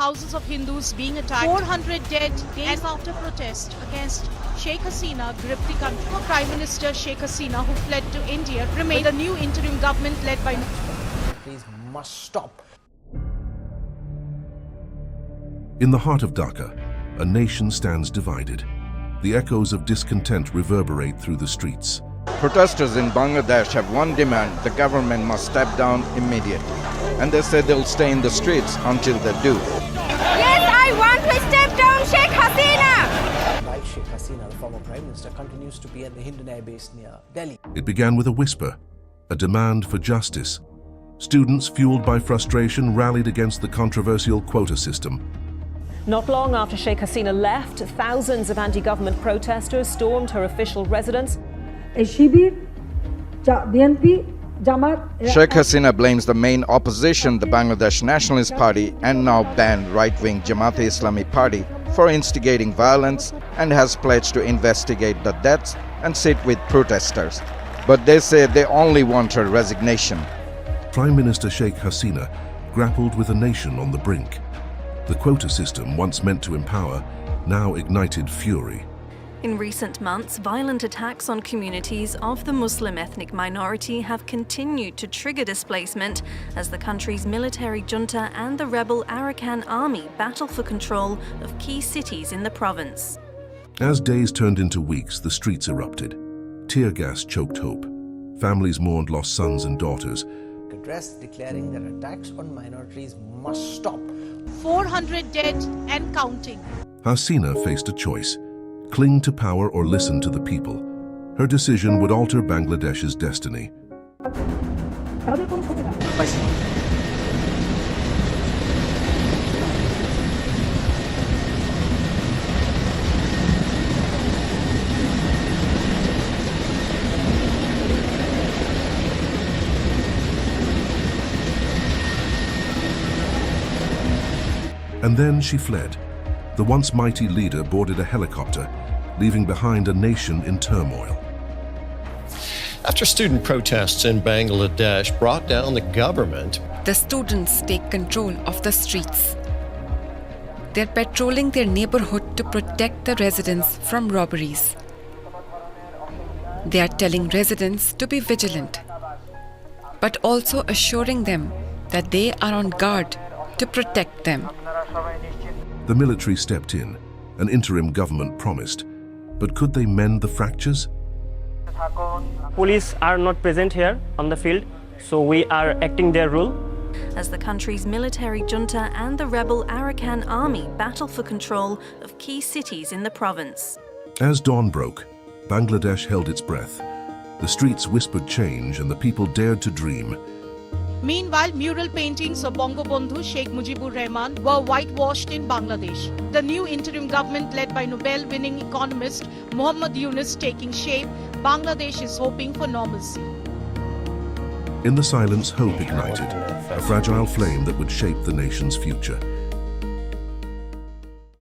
houses of Hindus being attacked. 400 dead days after protest against Sheikh Hasina gripped the country. Prime Minister Sheikh Hasina, who fled to India, remained a new interim government led by... Please must stop. In the heart of Dhaka, a nation stands divided. The echoes of discontent reverberate through the streets. Protesters in Bangladesh have one demand: the government must step down immediately. And they say they'll stay in the streets until they do. Yes, I want to step down Sheikh Hasina! Like Sheikh Hasina, the former Prime Minister, continues to be at the Hindu Air base near Delhi. It began with a whisper, a demand for justice. Students, fueled by frustration, rallied against the controversial quota system. Not long after Sheikh Hasina left, thousands of anti-government protesters stormed her official residence. Sheikh Hasina blames the main opposition, the Bangladesh Nationalist Party, and now banned right-wing Jamaat-e-Islami Party for instigating violence, and has pledged to investigate the deaths and sit with protesters. But they say they only want her resignation. Prime Minister Sheikh Hasina grappled with a nation on the brink. The quota system, once meant to empower, now ignited fury. In recent months, violent attacks on communities of the Muslim ethnic minority have continued to trigger displacement as the country's military junta and the rebel Arakan army battle for control of key cities in the province. As days turned into weeks, the streets erupted. Tear gas choked hope. Families mourned lost sons and daughters. Address declaring that attacks on minorities must stop. 400 dead and counting. Hasina faced a choice: cling to power or listen to the people. Her decision would alter Bangladesh's destiny. And then she fled. The once mighty leader boarded a helicopter, leaving behind a nation in turmoil. After student protests in Bangladesh brought down the government, the students take control of the streets. They're patrolling their neighborhood to protect the residents from robberies. They are telling residents to be vigilant, but also assuring them that they are on guard to protect them. The military stepped in, an interim government promised. But could they mend the fractures? Police are not present here on the field, so we are acting their role. As the country's military junta and the rebel Arakan army battle for control of key cities in the province. As dawn broke, Bangladesh held its breath. The streets whispered change and the people dared to dream. Meanwhile, mural paintings of Bangabandhu Sheikh Mujibur Rahman were whitewashed in Bangladesh. The new interim government led by Nobel-winning economist Muhammad Yunus taking shape, Bangladesh is hoping for normalcy. In the silence, hope ignited, a fragile flame that would shape the nation's future.